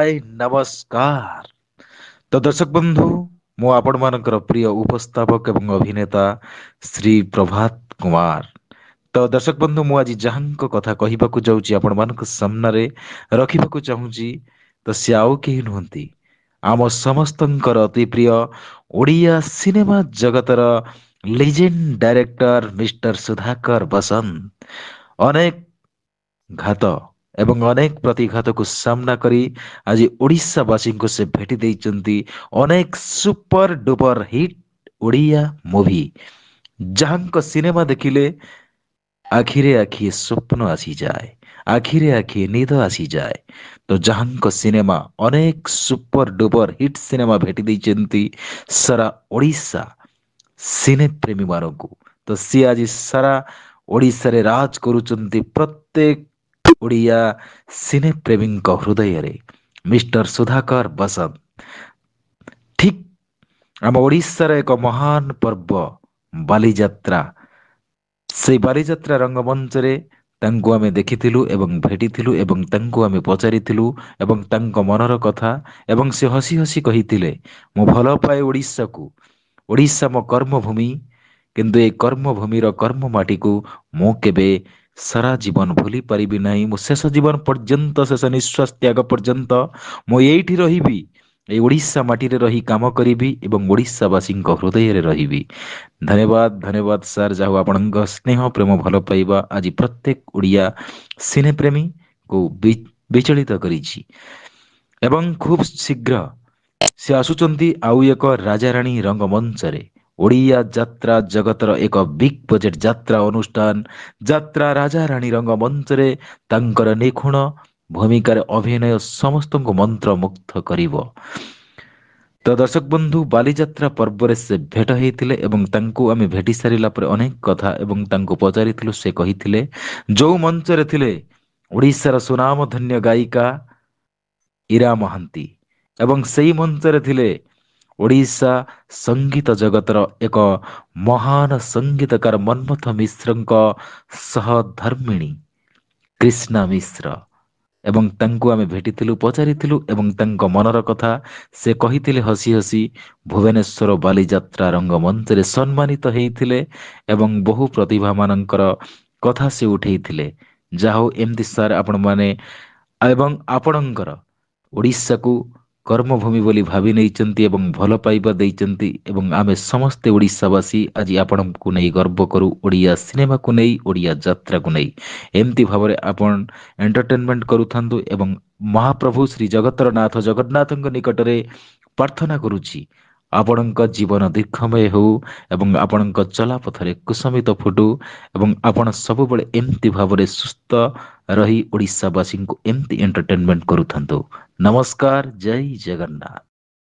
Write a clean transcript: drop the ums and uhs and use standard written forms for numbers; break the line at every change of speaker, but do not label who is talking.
हाय नमस्कार। तो दर्शक बंधु मु आपण मानकर प्रिय उपस्थापक एवं अभिनेता श्री प्रभात कुमार। तो दर्शक बंधु मु आज जहां कथा कहबाकू जाऊँगी आपण मानक सामने रखिबाकू चाहूँगी तो से आउ केही नुहंती आम समस्तंकर अति प्रिय ओडिया सिनेमा जगतर legend director mister Sudhakar Basant अनेक घात ଏବଂ ଅନେକ ପ୍ରତିଘାତକୁ ସାମ୍ନା କରି ଆଜି ଓଡ଼ିଶାବାସୀଙ୍କୁ ସେ ଭେଟି ଦେଇଛନ୍ତି ଅନେକ super duper hit Odia movie ଯାହାଙ୍କ ସିନେମା ଦେଖିଲେ ଆଖିରେ ଆଖିଏ ସ୍ୱପ୍ନ ଆସିଯାଏ, ଆଖିରେ ଆଖିଏ ନିଦ ଆସିଯାଏ। ତ ଯାହାଙ୍କ ସିନେମା ଅନେକ ସୁପର ଡୁପର ହିଟ୍ ସିନେମା ଭେଟି ଦେଇଛନ୍ତି ସାରା ଓଡ଼ିଶା ସିନେ ପ୍ରେମୀ ମାନଙ୍କୁ। ତ ସିଏ ଆଜି ସାରା ଓଡ଼ିଶାରେ ରାଜ କରୁଛନ୍ତି ପ୍ରତ୍ୟେକ ଓଡ଼ିଆ ସିନେ ପ୍ରେମୀଙ୍କ ହୃଦୟରେ ମିଷ୍ଟର ସୁଧାକର ବସନ୍ତ। ଠିକ୍ ଆମ ଓଡ଼ିଶାର ଏକ ମହାନ ପର୍ବ ବାଲିଯାତ୍ରା। ସେଇ ବାଲିଯାତ୍ରା ରଙ୍ଗମଞ୍ଚରେ ତାଙ୍କୁ ଆମେ ଦେଖିଥିଲୁ ଏବଂ ଭେଟିଥିଲୁ ଏବଂ ତାଙ୍କୁ ଆମେ ପଚାରିଥିଲୁ ଏବଂ ତାଙ୍କ ମନର କଥା ଏବଂ ସେ ହସି ହସି କହିଥିଲେ ମୁଁ ଭଲ ପାଏ ଓଡ଼ିଶାକୁ, ଓଡ଼ିଶା ମୋ କର୍ମଭୂମି, କିନ୍ତୁ ଏ କର୍ମଭୂମିର କର୍ମ ମାଟିକୁ ମୁଁ କେବେ ସାରା ଜୀବନ ଭୁଲି ପାରିବି ନାହିଁ। ମୁଁ ଶେଷ ଜୀବନ ପର୍ଯ୍ୟନ୍ତ ଶେଷ ନିଶ୍ୱାସ ତ୍ୟାଗ ପର୍ଯ୍ୟନ୍ତ ମୁଁ ଏଇଠି ରହିବି, ଏଇ ଓଡ଼ିଶା ମାଟିରେ ରହି କାମ କରିବି ଏବଂ ଓଡ଼ିଶାବାସୀଙ୍କ ହୃଦୟରେ ରହିବି। ଧନ୍ୟବାଦ ଧନ୍ୟବାଦ ସାର୍, ଯାହା ହଉ ଆପଣଙ୍କ ସ୍ନେହ ପ୍ରେମ ଭଲ ପାଇବା ଆଜି ପ୍ରତ୍ୟେକ ଓଡ଼ିଆ ସିନେ ପ୍ରେମୀକୁ ବିଚଳିତ କରିଛି ଏବଂ ଖୁବ୍ ଶୀଘ୍ର ସେ ଆସୁଛନ୍ତି ଆଉ ଏକ ରାଜାରାଣୀ ରଙ୍ଗମଞ୍ଚରେ। ଓଡ଼ିଆ ଯାତ୍ରା ଜଗତର ଏକ ବିଗ୍ ବଜେଟ୍ ଯାତ୍ରା ଅନୁଷ୍ଠାନ ଯାତ୍ରା ରାଜାରାଣୀ ରଙ୍ଗମଞ୍ଚରେ ତାଙ୍କର ନିଖୁଣ ଭୂମିକାରେ ଅଭିନୟ ସମସ୍ତଙ୍କୁ ମନ୍ତ୍ରମୁଗ୍ଧ କରିବ। ତ ଦର୍ଶକ ବନ୍ଧୁ ବାଲିଯାତ୍ରା ପର୍ବରେ ସେ ଭେଟ ହେଇଥିଲେ ଏବଂ ତାଙ୍କୁ ଆମେ ଭେଟି ସାରିଲା ପରେ ଅନେକ କଥା ଏବଂ ତାଙ୍କୁ ପଚାରିଥିଲୁ, ସେ କହିଥିଲେ ଯୋଉ ମଞ୍ଚରେ ଥିଲେ ଓଡ଼ିଶାର ସୁନାମଧନ୍ୟ ଗାୟିକା ଇରା ମହାନ୍ତି ଏବଂ ସେଇ ମଞ୍ଚରେ ଥିଲେ ଓଡ଼ିଶା ସଙ୍ଗୀତ ଜଗତର ଏକ ମହାନ ସଙ୍ଗୀତକାର ମନ୍ମଥ ମିଶ୍ରଙ୍କ ସହଧର୍ମିଣୀ କ୍ରିଷ୍ଣା ମିଶ୍ର ଏବଂ ତାଙ୍କୁ ଆମେ ଭେଟିଥିଲୁ ପଚାରିଥିଲୁ ଏବଂ ତାଙ୍କ ମନର କଥା ସେ କହିଥିଲେ ହସି ହସି ଭୁବନେଶ୍ୱର ବାଲିଯାତ୍ରା ରଙ୍ଗମଞ୍ଚରେ ସମ୍ମାନିତ ହେଇଥିଲେ ଏବଂ ବହୁ ପ୍ରତିଭା ମାନଙ୍କର କଥା ସେ ଉଠେଇଥିଲେ। ଯାହା ହଉ ଏମିତି ସାର୍ ଆପଣମାନେ ଏବଂ ଆପଣଙ୍କର ଓଡ଼ିଶାକୁ କର୍ମଭୂମି ବୋଲି ଭାବି ନେଇଛନ୍ତି ଏବଂ ଭଲ ପାଇବା ଦେଇଛନ୍ତି ଏବଂ ଆମେ ସମସ୍ତେ ଓଡ଼ିଶାବାସୀ ଆଜି ଆପଣଙ୍କୁ ନେଇ ଗର୍ବ କରୁ, ଓଡ଼ିଆ ସିନେମାକୁ ନେଇ, ଓଡ଼ିଆ ଯାତ୍ରାକୁ ନେଇ। ଏମିତି ଭାବରେ ଆପଣ ଏଣ୍ଟରଟେନମେଣ୍ଟ କରୁଥାନ୍ତୁ ଏବଂ ମହାପ୍ରଭୁ ଶ୍ରୀ ଜଗତର ନାଥ ଜଗନ୍ନାଥଙ୍କ ନିକଟରେ ପ୍ରାର୍ଥନା କରୁଛି ଆପଣଙ୍କ ଜୀବନ ଦୀର୍ଘମୟ ହେଉ ଏବଂ ଆପଣଙ୍କ ଚଲାପଥରେ କୁସମିତ ଫୁଟୁ ଏବଂ ଆପଣ ସବୁବେଳେ ଏମିତି ଭାବରେ ସୁସ୍ଥ ରହି ଓଡ଼ିଶାବାସୀଙ୍କୁ ଏମିତି ଏଣ୍ଟରଟେନମେଣ୍ଟ କରୁଥାନ୍ତୁ। ନମସ୍କାର, ଜୟ ଜଗନ୍ନାଥ।